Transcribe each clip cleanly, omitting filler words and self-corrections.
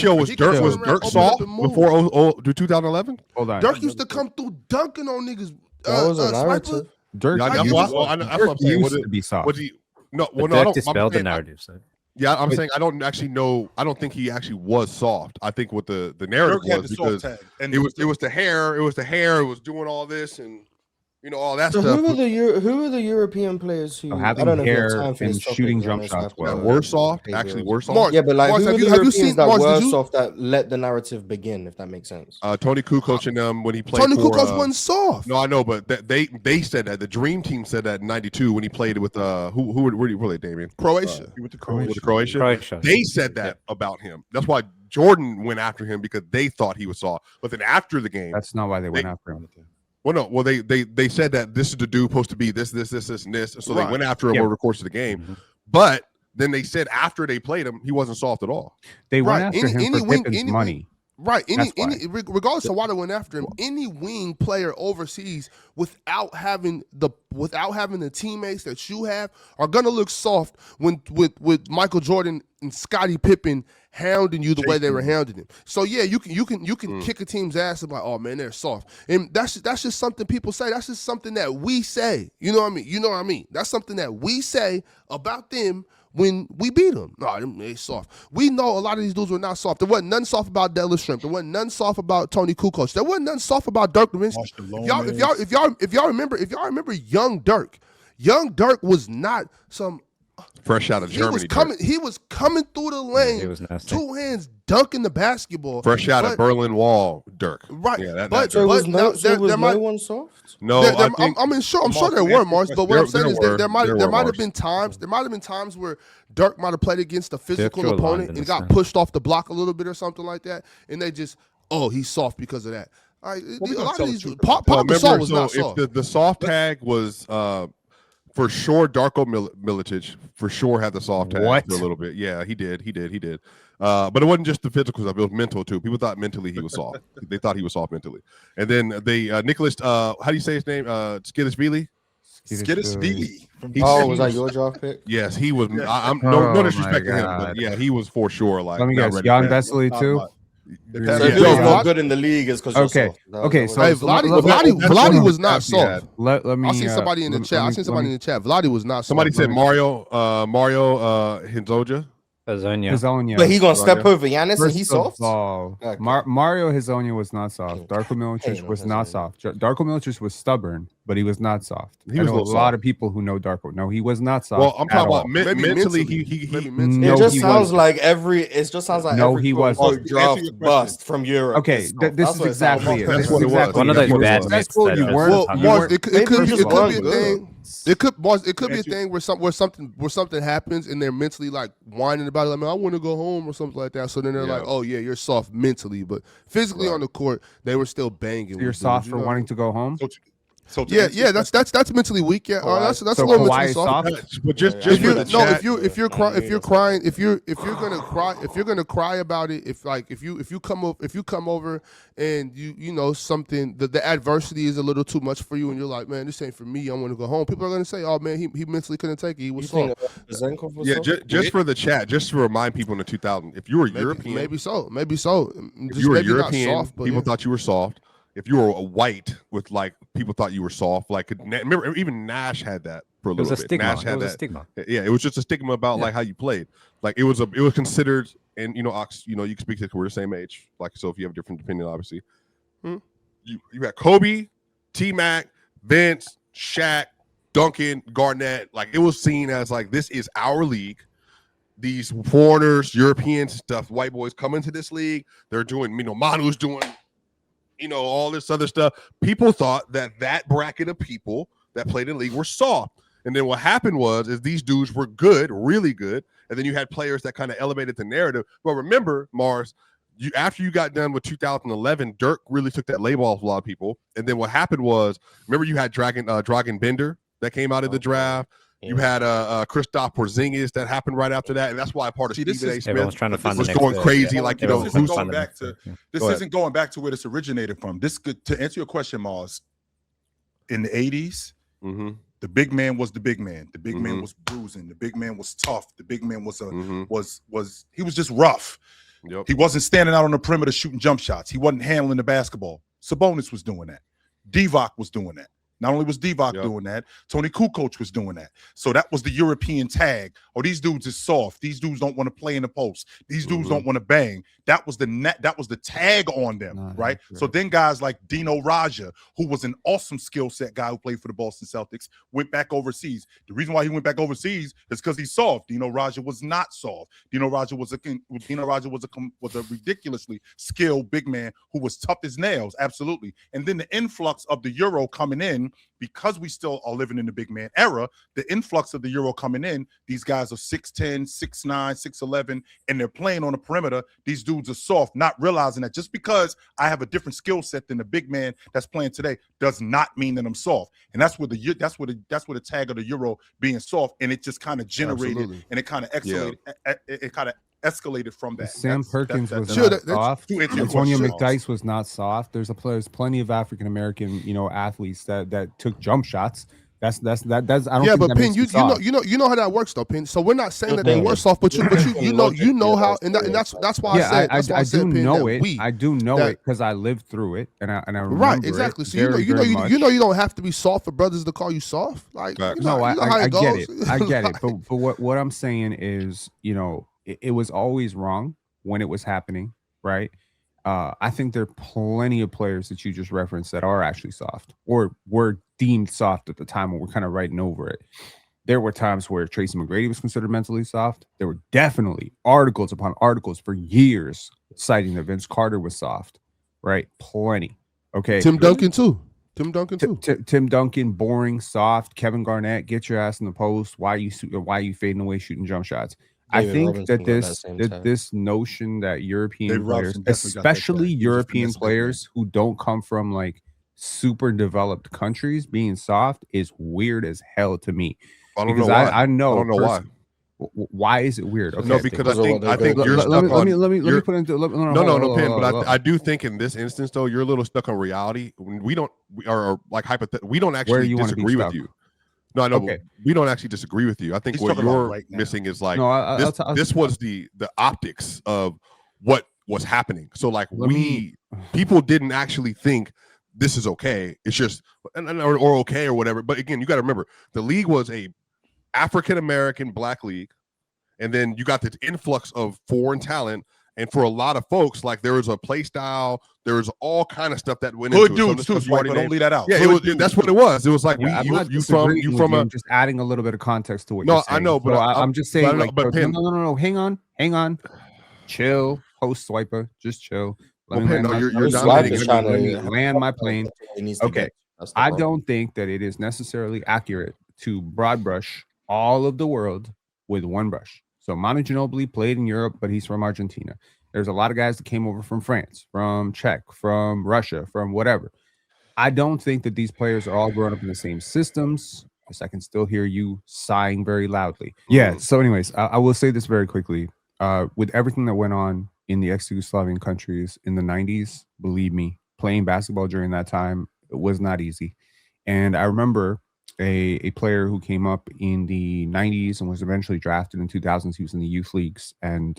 Yo, was Dirk soft before 2011? Hold on. Dirk used to come through dunking on niggas. That was a narrative. Dirk used to be soft. Was he? No, well, no, I don't dispel the narrative. So. Yeah, I'm saying I don't actually know. I don't think he actually was soft. I think what the narrative was because it was the hair. It was the hair. It was doing all this and all that stuff. Who are the European players who having hair and shooting jump shots were soft? Actually, were soft. Yeah, but like have you seen that were soft that let the narrative begin? If that makes sense. Tony Kukoc and them when he played. Tony Kukoc wasn't soft. No, I know, but they said that the Dream Team said that in '92 when he played with where did he play, Damien? Croatia. He went to Croatia. They said that about him. That's why Jordan went after him because they thought he was soft. But then after the game, that's not why they went after him. Well, no. Well, they said that this is the dude supposed to be this, and this. So they went after him over the course of the game. Mm-hmm. But then they said after they played him, he wasn't soft at all. They went after him for Pippen's money. Right. Regardless of why they went after him, any wing player overseas without having the teammates that you have are gonna look soft when with Michael Jordan and Scottie Pippen hounding you the way they were hounding him. So yeah, you can kick a team's ass and be like, oh man, they're soft. And that's just something people say. That's just something that we say. You know what I mean? That's something that we say about them when we beat them. No, they soft. We know a lot of these dudes were not soft. There wasn't none soft about Deadlift Shrimp. There wasn't none soft about Tony Kukoc. There wasn't none soft about Dirk Nowitzki. If y'all remember young Dirk was not some fresh out of Germany. He was coming through the lane, two hands dunking the basketball. Fresh out of Berlin Wall, Dirk. Right. Yeah, was no one soft? No, I'm sure there were, Mars. But what I'm saying is that there might have been times where Dirk might have played against a physical opponent and got pushed off the block a little bit or something like that, and they just, he's soft because of that. All right, a lot of these Pop Gasol was not soft. If the soft tag was for sure, Darko Milicic for sure had the soft tag for a little bit. Yeah, he did. But it wasn't just the physical stuff; it was mental too. People thought mentally he was soft. They thought he was soft mentally. And then they Nicholas, how do you say his name? Skidishvili. Skidishvili. Was that your draft pick? Yes, he was. I'm no disrespect to him, but yeah, he was for sure. Like, let me guess, Jan Vesely too. So if he was not good in the league, it's because okay. So Vladi was not soft. Let me. I see somebody in the chat. Vladi was not soft. Somebody said Mario Hezonja. Hezonja. But he gonna step over Giannis and he's soft. Mario Hezonja was not soft. Darko Milicic was not soft. Darko Milicic was stubborn, but he was not soft. He was a lot of people who know Darko. No, he was not soft. Well, I'm talking about mentally. It just sounds like he was draft bust from Europe. Okay, this is exactly it. That's what it was. One of those bad myths. It could be a thing. It could be a thing where something happens and they're mentally like whining about it. Like, man, I want to go home or something like that. So then they're like, oh yeah, you're soft mentally, but physically on the court they were still banging. So you're soft for wanting to go home. So that's mentally weak. Yeah, that's a little mentally soft. But if you're crying, if you're gonna cry about it, if you come over and you know something, the adversity is a little too much for you, and you're like, man, this ain't for me. I want to go home. People are gonna say, oh man, he mentally couldn't take it. He was soft. Just for the chat, just to remind people in the 2000s, if you were European, maybe so. If you were European, people thought you were soft. If you were a white with like people thought you were soft, like remember even Nash had that for a little bit. Stigma. Nash had a stigma. Yeah, it was just a stigma about like how you played. Like it was considered, and Ox, you can speak to we're the same age. Like so, if you have a different opinion, obviously, you had Kobe, T-Mac, Vince, Shaq, Duncan, Garnett. Like it was seen as like this is our league. These foreigners, Europeans, stuff, white boys come into this league. They're doing, Manu's doing. All this other stuff. People thought that bracket of people that played in the league were soft. And then what happened was these dudes were good, really good. And then you had players that kind of elevated the narrative. But remember, Mars, after you got done with 2011, Dirk really took that label off a lot of people. And then what happened was, remember you had Dragan Bender that came out of the draft. You had Kristaps Porzingis that happened right after that, and that's why part of Stephen A. Smith was going crazy. This isn't going back to where this originated from. To answer your question, Mars. In the 80s, the big man was the big man. The big man was bruising. The big man was tough. The big man was he was just rough. Yep. He wasn't standing out on the perimeter shooting jump shots. He wasn't handling the basketball. Sabonis was doing that. Divac was doing that. Not only was Divac doing that, Tony Kukoc was doing that. So that was the European tag. Oh, these dudes is soft. These dudes don't want to play in the post. These dudes don't want to bang. That was the net. That was the tag on them, right? So then guys like Dino Raja, who was an awesome skill set guy who played for the Boston Celtics, went back overseas. The reason why he went back overseas is because he's soft. Dino Raja was not soft. Dino Raja was a ridiculously skilled big man who was tough as nails, absolutely. And then the influx of the Euro coming in, because we still are living in the big man era, the influx of the Euro coming in, these guys are 6'10", 6'9", 6'11", and they're playing on the perimeter. These dudes are soft, not realizing that just because I have a different skill set than the big man that's playing today does not mean that I'm soft. And that's where the tag of the Euro being soft, and it just kind of generated and it kind of escalated from that. Sam Perkins was not soft. Antonio McDyess was not soft. There's plenty of African American, athletes that took jump shots. That's I don't think but that Pin, makes you know how that works though, Pin. So we're not saying that they were soft, but you know how, and that's why I said I do know it. Pin, I do know it because I lived through it, and I remember right, exactly. So you don't have to be soft for brothers to call you soft. Like I get it. I get it. But what I'm saying is, it was always wrong when it was happening, right? I think there are plenty of players that you just referenced that are actually soft or were deemed soft at the time when we're kind of writing over it. There were times where Tracy McGrady was considered mentally soft. There were definitely articles upon articles for years citing that Vince Carter was soft, right? Plenty. Okay. Tim Duncan too. Tim Duncan, boring, soft. Kevin Garnett, get your ass in the post. Why are you fading away shooting jump shots? I think that this notion that European players, especially European players who don't come from like super developed countries, being soft is weird as hell to me. I don't know why. I know. I don't know why. Why is it weird? Okay, no, because I think you're stuck on. Let me put into. No, Pin. But I do think in this instance though, you're a little stuck on reality. We are like hypothetical. We don't actually disagree with you. No, I know. Okay. We don't actually disagree with you. I think what you're missing is like this was the optics of what was happening. So like people didn't actually think this is okay. It's just or okay or whatever. But again, you got to remember the league was a African American black league, and then you got the influx of foreign talent. And for a lot of folks, like there was a play style, there was all kind of stuff that went into dudes too. But don't leave that out. Yeah, that's what it was. It was like I'm just adding a little bit of context to what you're saying. I know, but I'm just saying. No, hang on, chill, post swiper, just chill. Let me land my plane. Okay, I don't think that it is necessarily accurate to broad brush all of the world with one brush. So Manu Ginobili played in Europe, but he's from Argentina. There's a lot of guys that came over from France, from Czech, from Russia, from whatever. I don't think that these players are all growing up in the same systems. Yes, I can still hear you sighing very loudly. Yeah. So anyways, I will say this very quickly. With everything that went on in the ex-Yugoslavian countries in the 90s, believe me, playing basketball during that time, it was not easy. And I remember a player who came up in the 90s and was eventually drafted in 2000s. He was in the youth leagues, and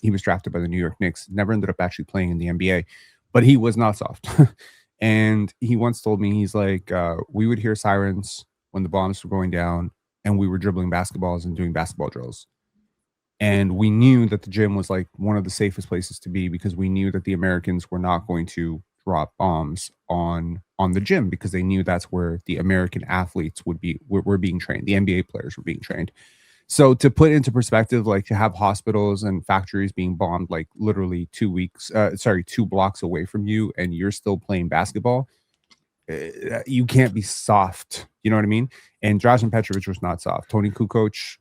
he was drafted by the New York Knicks. Never ended up actually playing in the NBA, but he was not soft. And he once told me, he's like, we would hear sirens when the bombs were going down, and we were dribbling basketballs and doing basketball drills. And we knew that the gym was like one of the safest places to be, because we knew that the Americans were not going to drop bombs on the gym, because they knew that's where the American athletes were being trained. The NBA players were being trained. So to put into perspective, like to have hospitals and factories being bombed like literally 2 blocks away from you, and you're still playing basketball, you can't be soft. You know what I mean? And Drazen Petrovic was not soft. Tony Kukoc,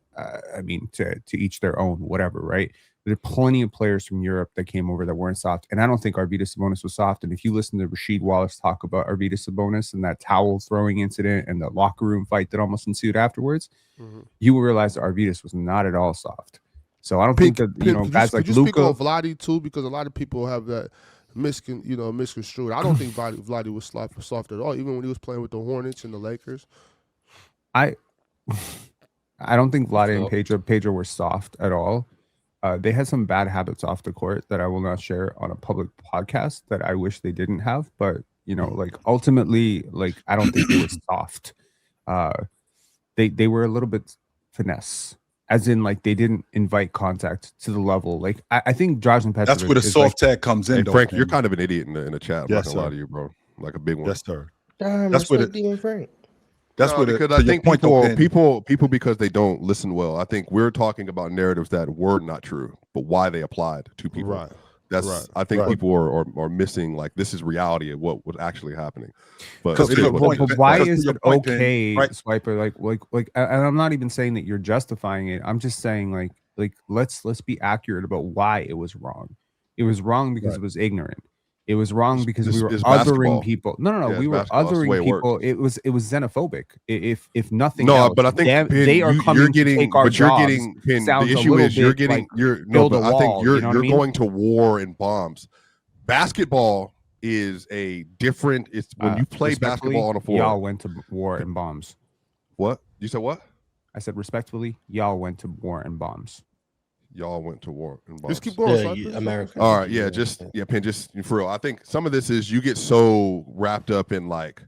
to each their own, whatever, right? There are plenty of players from Europe that came over that weren't soft. And I don't think Arvydas Sabonis was soft. And if you listen to Rasheed Wallace talk about Arvydas Sabonis and that towel throwing incident and the locker room fight that almost ensued afterwards, you will realize that Arvydas was not at all soft. So I don't think that, guys like Luka. Speak on Vlade too, because a lot of people have that misconstrued. I don't think Vlade was soft at all, even when he was playing with the Hornets and the Lakers. I don't think Vlade and Pedro were soft at all. they had some bad habits off the court that I will not share on a public podcast that I wish they didn't have. But like ultimately, like I don't think they were soft. They were a little bit finesse, as in like they didn't invite contact to the level. Like I think Dražen Petrovic. That's where the soft tag comes in. Hey, though, Frank, man. you're kind of an idiot in the chat. I'm Yes, not gonna lie to you, bro. Like a big one. Yes, sir. Damn, That's what Frank. That's what because I think people because they don't listen well. I think we're talking about narratives that were not true, but why they applied to people. Right. That's Right. I think Right. people are missing, like, this is reality of what was actually happening. But Because to your point, but why because is to your it point, Ben, okay, right? Swiper? Like, and I'm not even saying that you're justifying it. I'm just saying like let's be accurate about why it was wrong. It was wrong because it was ignorant. It was wrong because we were it's othering basketball. people. No, Yeah, we it's were basketball. That's the way othering it people. It was xenophobic. If nothing No, else, but I think they are coming to take our jobs. Pin, Sounds the a issue little is you're bit getting like you're no, build but a I think wall, you're you know what I mean? going to war and bombs. Basketball is a different. It's when you play Respectfully, basketball on a floor. y'all went to war and bombs. What you said? What? I said respectfully, y'all went to war and bombs. Y'all went to war and bombs. Just keep going, Yeah, America. All right, yeah, Pin, just for real. I think some of this is you get so wrapped up in like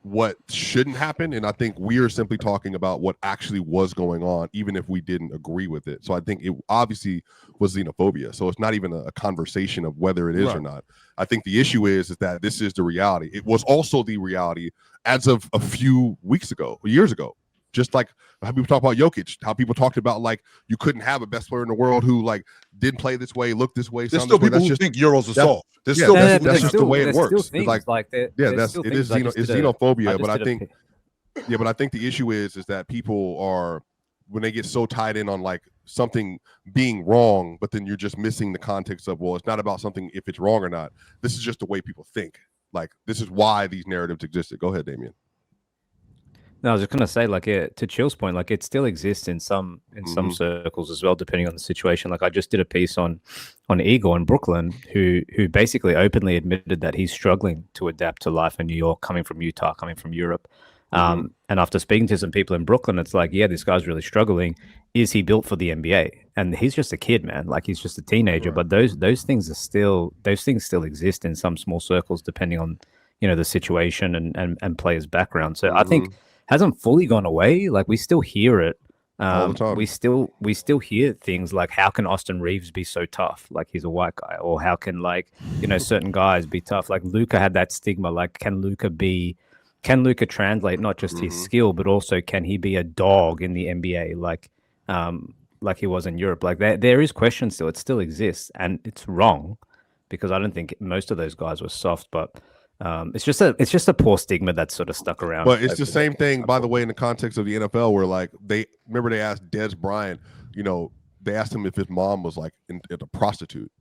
what shouldn't happen, and I think we are simply talking about what actually was going on, even if we didn't agree with it. So I think it obviously was xenophobia. So it's not even a conversation of whether it is or not. I think the issue is that this is the reality. It was also the reality as of a few weeks ago, years ago. Just like how people talk about Jokic, how people talked about like you couldn't have a best player in the world who like didn't play this way, look this way. There's still people who think Euros are soft. There's still that's just the way it works. It is xenophobia. But I think but I think the issue is that people are, when they get so tied in on like something being wrong, but then you're just missing the context of, well, it's not about something if it's wrong or not. This is just the way people think. Like this is why these narratives existed. Go ahead, Damien. No, I was just gonna say, like, to Chill's point, like, it still exists in some circles as well, depending on the situation. Like, I just did a piece on Igor in Brooklyn, who basically openly admitted that he's struggling to adapt to life in New York, coming from Utah, coming from Europe. And after speaking to some people in Brooklyn, it's like, yeah, this guy's really struggling. Is he built for the NBA? And he's just a kid, man. Like, he's just a teenager. Right. But those things still exist in some small circles, depending on the situation and players' background. So I think hasn't fully gone away. Like, we still hear it. All the time. We still hear things like, how can Austin Reeves be so tough? Like, he's a white guy. Or how can, like, certain guys be tough? Like, Luka had that stigma. Like, can Luka translate not just his skill, but also can he be a dog in the NBA? Like he was in Europe. Like, there is question still. It still exists, and it's wrong, because I don't think most of those guys were soft, but it's just a poor stigma that's sort of stuck around. But it's the same thing, by the way, in the context of the NFL, where like they asked Des Bryant, they asked him if his mom was like a prostitute,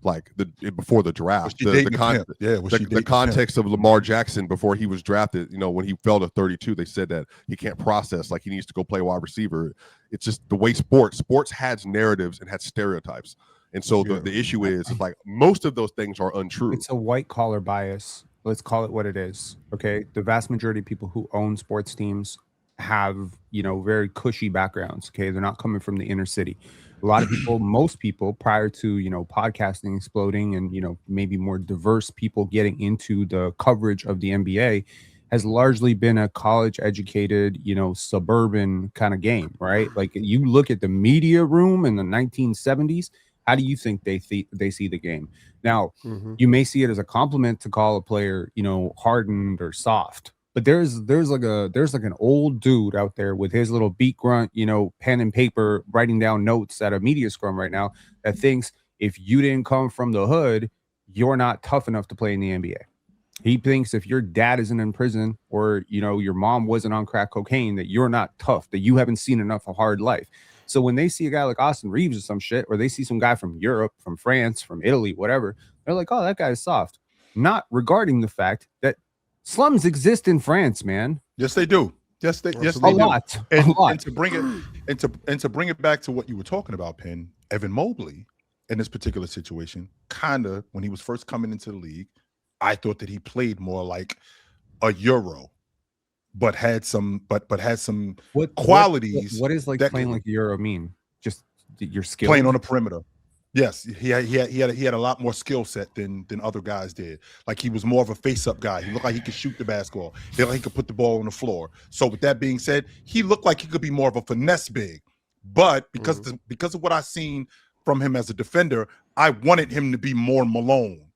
like before the draft. The context of Lamar Jackson before he was drafted, when he fell to 32, they said that he can't process, like he needs to go play wide receiver. It's just the way sports has narratives and has stereotypes. And so the issue is like most of those things are untrue. It's a white collar bias. Let's call it what it is. Okay. The vast majority of people who own sports teams have, very cushy backgrounds. Okay. They're not coming from the inner city. A lot of people, most people prior to, podcasting exploding and, maybe more diverse people getting into the coverage of the NBA has largely been a college educated, suburban kind of game, right? Like you look at the media room in the 1970s. How do you think they see the game? Now, you may see it as a compliment to call a player, hardened or soft. But there's like an old dude out there with his little beat grunt, pen and paper, writing down notes at a media scrum right now that thinks if you didn't come from the hood, you're not tough enough to play in the NBA. He thinks if your dad isn't in prison or, your mom wasn't on crack cocaine, that you're not tough, that you haven't seen enough of hard life. So when they see a guy like Austin Reeves or some shit, or they see some guy from Europe, from France, from Italy, whatever, they're like, oh, that guy is soft. Not regarding the fact that slums exist in France, man. Yes, they do. Yes, they a lot. And to bring it back to what you were talking about, Penn, Evan Mobley in this particular situation, kinda when he was first coming into the league, I thought that he played more like a Euro. But had some qualities. What is like playing like a Euro mean? Just your skill playing on the perimeter. Yes, he had a lot more skill set than other guys did. Like he was more of a face-up guy. He looked like he could shoot the basketball. He looked like he could put the ball on the floor. So with that being said, he looked like he could be more of a finesse big. But because of what I seen from him as a defender, I wanted him to be more Malone,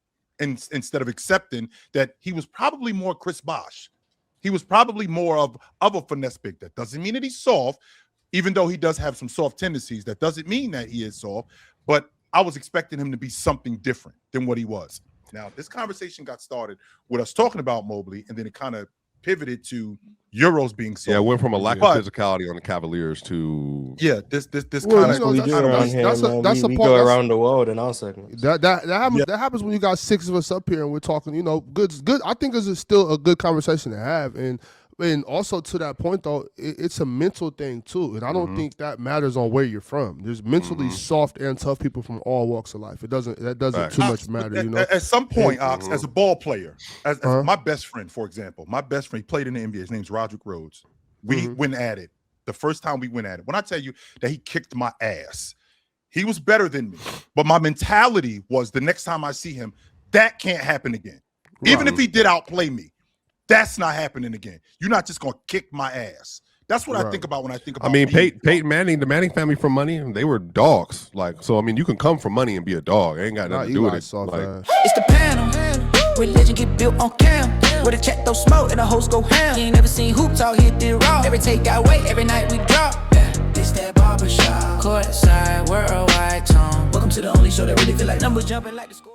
and instead of accepting that he was probably more Chris Bosh. He was probably more of a finesse big. That doesn't mean that he's soft, even though he does have some soft tendencies. That doesn't mean that he is soft, but I was expecting him to be something different than what he was. Now, this conversation got started with us talking about Mobley, and then it kind of pivoted to Euros being soft. Yeah, it went from a lack of physicality on the Cavaliers to this well, kind of we go around the world in our segments. That happens when you got 6 of us up here and we're talking. Good. I think this is still a good conversation to have, and also to that point though, it's a mental thing too, and I don't think that matters on where you're from. There's mentally soft and tough people from all walks of life. That doesn't too much matter. At some point, Ox, as a ball player, as my best friend, for example, he played in the NBA. His name's Roderick Rhodes. We went at it the first time we went at it. When I tell you that he kicked my ass, he was better than me. But my mentality was the next time I see him, that can't happen again. Right. Even if he did outplay me. That's not happening again. You're not just going to kick my ass. That's what I think about when I think about. I mean, Peyton Manning, the Manning family from money, they were dogs. So I mean, you can come from money and be a dog. It ain't got nothing to do with it. It's the panel. Religion get built on cam. Where the check throw smoke and the hoes go ham. You ain't never seen hoops out here did raw. Every take got weight, every night we drop. This that barbershop. Courtside, worldwide tone. Welcome to the only show that really feel like numbers jumping like the score.